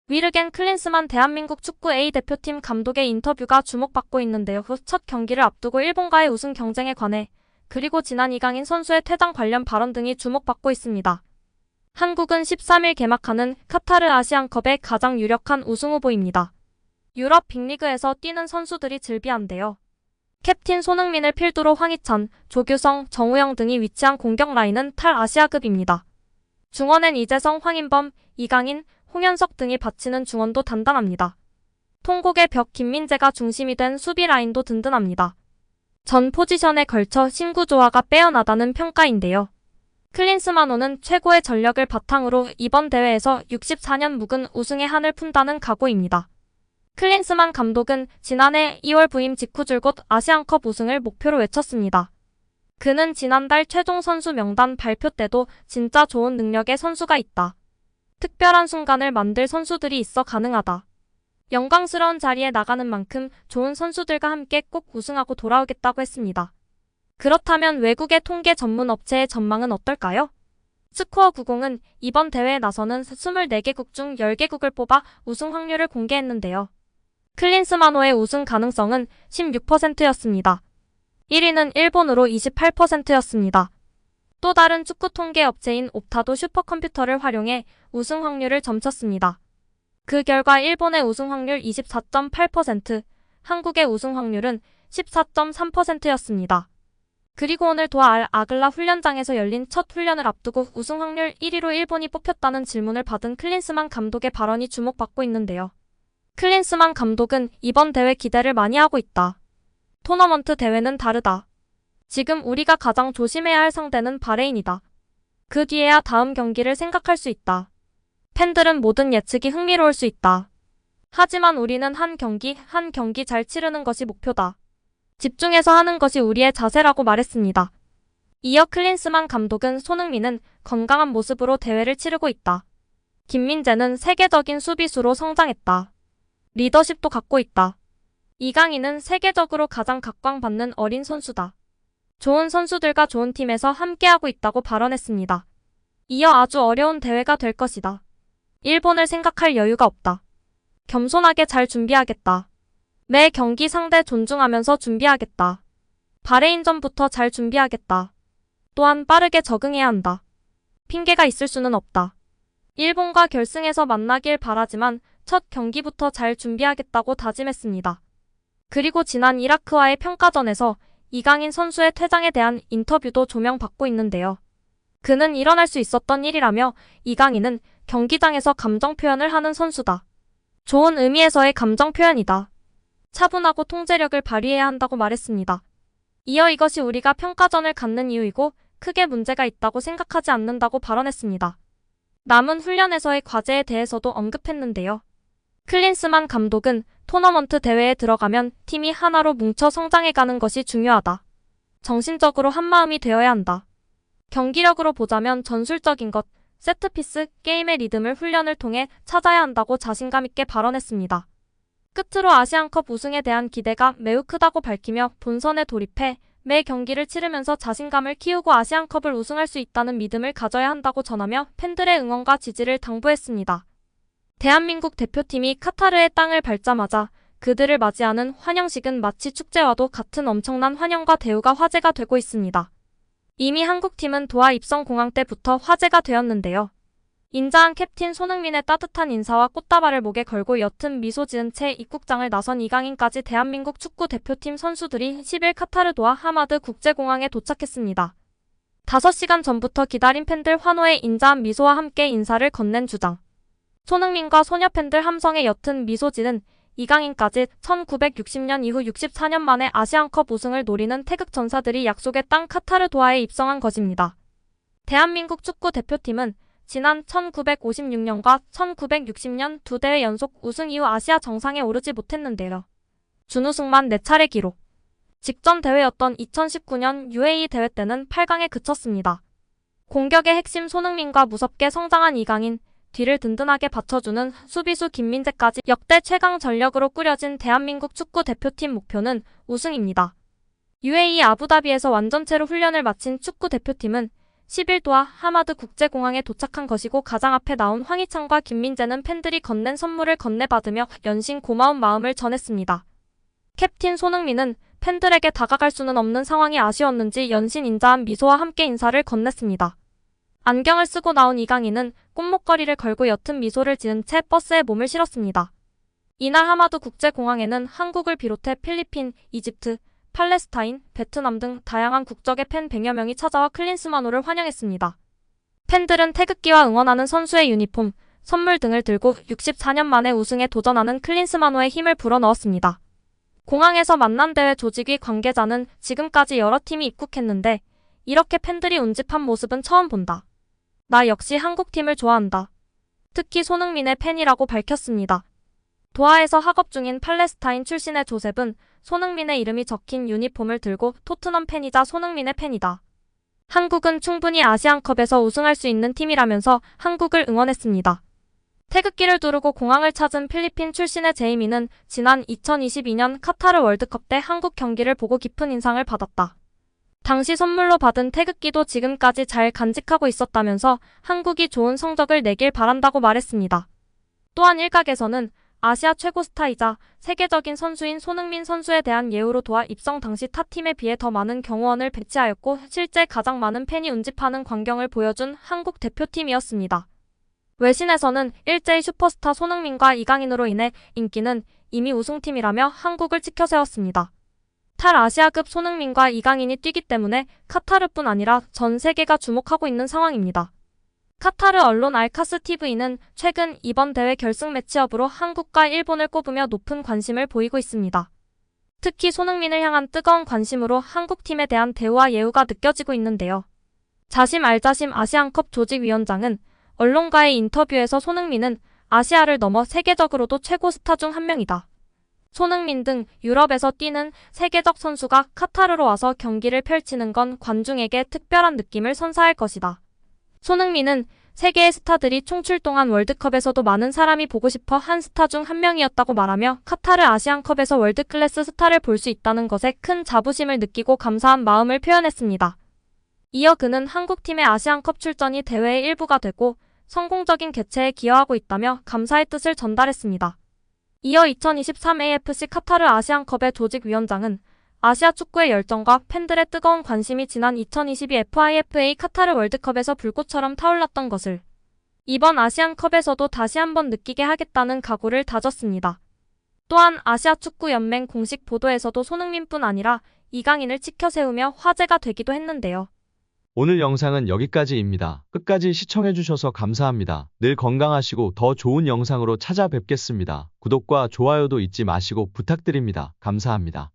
위르겐 클린스만 대한민국 축구 A대표팀 감독의 인터뷰가 주목받고 있는데요. 첫 경기를 앞두고 일본과의 우승 경쟁에 관해, 그리고 지난 이강인 선수의 퇴장 관련 발언 등이 주목받고 있습니다. 한국은 13일 개막하는 카타르 아시안컵의 가장 유력한 우승 후보입니다. 유럽 빅리그에서 뛰는 선수들이 즐비한데요. 캡틴 손흥민을 필두로 황희찬, 조규성, 정우영 등이 위치한 공격 라인은 탈아시아급입니다. 중원엔 이재성, 황인범, 이강인, 홍현석 등이 받치는 중원도 단단합니다. 통곡의 벽 김민재가 중심이 된 수비 라인도 든든합니다. 전 포지션에 걸쳐 신구조화가 빼어나다는 평가인데요. 클린스만호는 최고의 전력을 바탕으로 이번 대회에서 64년 묵은 우승의 한을 푼다는 각오입니다. 클린스만 감독은 지난해 2월 부임 직후 줄곧 아시안컵 우승을 목표로 외쳤습니다. 그는 지난달 최종 선수 명단 발표 때도 진짜 좋은 능력의 선수가 있다. 특별한 순간을 만들 선수들이 있어 가능하다. 영광스러운 자리에 나가는 만큼 좋은 선수들과 함께 꼭 우승하고 돌아오겠다고 했습니다. 그렇다면 외국의 통계 전문 업체의 전망은 어떨까요? 스코어 90은 이번 대회에 나서는 24개국 중 10개국을 뽑아 우승 확률을 공개했는데요. 클린스만호의 우승 가능성은 16%였습니다. 1위는 일본으로 28%였습니다. 또 다른 축구 통계 업체인 옵타도 슈퍼컴퓨터를 활용해 우승 확률을 점쳤습니다. 그 결과 일본의 우승 확률 24.8%, 한국의 우승 확률은 14.3%였습니다. 그리고 오늘 도하 알 아글라 훈련장에서 열린 첫 훈련을 앞두고 우승 확률 1위로 일본이 뽑혔다는 질문을 받은 클린스만 감독의 발언이 주목받고 있는데요. 클린스만 감독은 이번 대회 기대를 많이 하고 있다. 토너먼트 대회는 다르다. 지금 우리가 가장 조심해야 할 상대는 바레인이다. 그 뒤에야 다음 경기를 생각할 수 있다. 팬들은 모든 예측이 흥미로울 수 있다. 하지만 우리는 한 경기 한 경기 잘 치르는 것이 목표다. 집중해서 하는 것이 우리의 자세라고 말했습니다. 이어 클린스만 감독은 손흥민은 건강한 모습으로 대회를 치르고 있다. 김민재는 세계적인 수비수로 성장했다. 리더십도 갖고 있다. 이강인은 세계적으로 가장 각광받는 어린 선수다. 좋은 선수들과 좋은 팀에서 함께하고 있다고 발언했습니다. 이어 아주 어려운 대회가 될 것이다. 일본을 생각할 여유가 없다. 겸손하게 잘 준비하겠다. 매 경기 상대 존중하면서 준비하겠다. 바레인전부터 잘 준비하겠다. 또한 빠르게 적응해야 한다. 핑계가 있을 수는 없다. 일본과 결승에서 만나길 바라지만 첫 경기부터 잘 준비하겠다고 다짐했습니다. 그리고 지난 이라크와의 평가전에서 이강인 선수의 퇴장에 대한 인터뷰도 조명받고 있는데요. 그는 일어날 수 있었던 일이라며 이강인은 경기장에서 감정 표현을 하는 선수다. 좋은 의미에서의 감정 표현이다. 차분하고 통제력을 발휘해야 한다고 말했습니다. 이어 이것이 우리가 평가전을 갖는 이유이고 크게 문제가 있다고 생각하지 않는다고 발언했습니다. 남은 훈련에서의 과제에 대해서도 언급했는데요. 클린스만 감독은 토너먼트 대회에 들어가면 팀이 하나로 뭉쳐 성장해가는 것이 중요하다. 정신적으로 한마음이 되어야 한다. 경기력으로 보자면 전술적인 것, 세트피스, 게임의 리듬을 훈련을 통해 찾아야 한다고 자신감 있게 발언했습니다. 끝으로 아시안컵 우승에 대한 기대가 매우 크다고 밝히며 본선에 돌입해 매 경기를 치르면서 자신감을 키우고 아시안컵을 우승할 수 있다는 믿음을 가져야 한다고 전하며 팬들의 응원과 지지를 당부했습니다. 대한민국 대표팀이 카타르의 땅을 밟자마자 그들을 맞이하는 환영식은 마치 축제와도 같은 엄청난 환영과 대우가 화제가 되고 있습니다. 이미 한국팀은 도하 입성 공항 때부터 화제가 되었는데요. 인자한 캡틴 손흥민의 따뜻한 인사와 꽃다발을 목에 걸고 옅은 미소 지은 채 입국장을 나선 이강인까지 대한민국 축구 대표팀 선수들이 10일 카타르 도하 하마드 국제공항에 도착했습니다. 5시간 전부터 기다린 팬들 환호의 인자한 미소와 함께 인사를 건넨 주장. 손흥민과 소녀 팬들 함성의 옅은 미소 지은 이강인까지 1960년 이후 64년 만에 아시안컵 우승을 노리는 태극 전사들이 약속의 땅 카타르 도하에 입성한 것입니다. 대한민국 축구 대표팀은 지난 1956년과 1960년 두 대회 연속 우승 이후 아시아 정상에 오르지 못했는데요. 준우승만 4차례 기록. 직전 대회였던 2019년 UAE 대회 때는 8강에 그쳤습니다. 공격의 핵심 손흥민과 무섭게 성장한 이강인, 뒤를 든든하게 받쳐주는 수비수 김민재까지 역대 최강 전력으로 꾸려진 대한민국 축구 대표팀 목표는 우승입니다. UAE 아부다비에서 완전체로 훈련을 마친 축구 대표팀은 10일 도하 하마드 국제공항에 도착한 것이고 가장 앞에 나온 황희찬과 김민재는 팬들이 건넨 선물을 건네받으며 연신 고마운 마음을 전했습니다. 캡틴 손흥민은 팬들에게 다가갈 수는 없는 상황이 아쉬웠는지 연신 인자한 미소와 함께 인사를 건넸습니다. 안경을 쓰고 나온 이강인은 꽃목걸이를 걸고 옅은 미소를 지은 채 버스에 몸을 실었습니다. 이날 하마드 국제공항에는 한국을 비롯해 필리핀, 이집트, 팔레스타인, 베트남 등 다양한 국적의 팬 100여 명이 찾아와 클린스만호를 환영했습니다. 팬들은 태극기와 응원하는 선수의 유니폼, 선물 등을 들고 64년 만에 우승에 도전하는 클린스만호에 힘을 불어넣었습니다. 공항에서 만난 대회 조직위 관계자는 지금까지 여러 팀이 입국했는데 이렇게 팬들이 운집한 모습은 처음 본다. 나 역시 한국팀을 좋아한다. 특히 손흥민의 팬이라고 밝혔습니다. 도하에서 학업 중인 팔레스타인 출신의 조셉은 손흥민의 이름이 적힌 유니폼을 들고 토트넘 팬이자 손흥민의 팬이다. 한국은 충분히 아시안컵에서 우승할 수 있는 팀이라면서 한국을 응원했습니다. 태극기를 두르고 공항을 찾은 필리핀 출신의 제이미는 지난 2022년 카타르 월드컵 때 한국 경기를 보고 깊은 인상을 받았다. 당시 선물로 받은 태극기도 지금까지 잘 간직하고 있었다면서 한국이 좋은 성적을 내길 바란다고 말했습니다. 또한 일각에서는 아시아 최고 스타이자 세계적인 선수인 손흥민 선수에 대한 예우로 도하 입성 당시 타 팀에 비해 더 많은 경호원을 배치하였고 실제 가장 많은 팬이 운집하는 광경을 보여준 한국 대표팀이었습니다. 외신에서는 일제히 슈퍼스타 손흥민과 이강인으로 인해 인기는 이미 우승팀이라며 한국을 치켜세웠습니다. 탈아시아급 손흥민과 이강인이 뛰기 때문에 카타르뿐 아니라 전 세계가 주목하고 있는 상황입니다. 카타르 언론 알카스 TV는 최근 이번 대회 결승 매치업으로 한국과 일본을 꼽으며 높은 관심을 보이고 있습니다. 특히 손흥민을 향한 뜨거운 관심으로 한국팀에 대한 대우와 예우가 느껴지고 있는데요. 자심 알자심 아시안컵 조직위원장은 언론과의 인터뷰에서 손흥민은 아시아를 넘어 세계적으로도 최고 스타 중 한 명이다. 손흥민 등 유럽에서 뛰는 세계적 선수가 카타르로 와서 경기를 펼치는 건 관중에게 특별한 느낌을 선사할 것이다. 손흥민은 세계의 스타들이 총출동한 월드컵에서도 많은 사람이 보고 싶어 한 스타 중 한 명이었다고 말하며 카타르 아시안컵에서 월드클래스 스타를 볼 수 있다는 것에 큰 자부심을 느끼고 감사한 마음을 표현했습니다. 이어 그는 한국팀의 아시안컵 출전이 대회의 일부가 되고 성공적인 개최에 기여하고 있다며 감사의 뜻을 전달했습니다. 이어 2023 AFC 카타르 아시안컵의 조직위원장은 아시아 축구의 열정과 팬들의 뜨거운 관심이 지난 2022 FIFA 카타르 월드컵에서 불꽃처럼 타올랐던 것을 이번 아시안컵에서도 다시 한번 느끼게 하겠다는 각오를 다졌습니다. 또한 아시아축구연맹 공식 보도에서도 손흥민뿐 아니라 이강인을 치켜세우며 화제가 되기도 했는데요. 오늘 영상은 여기까지입니다. 끝까지 시청해주셔서 감사합니다. 늘 건강하시고 더 좋은 영상으로 찾아뵙겠습니다. 구독과 좋아요도 잊지 마시고 부탁드립니다. 감사합니다.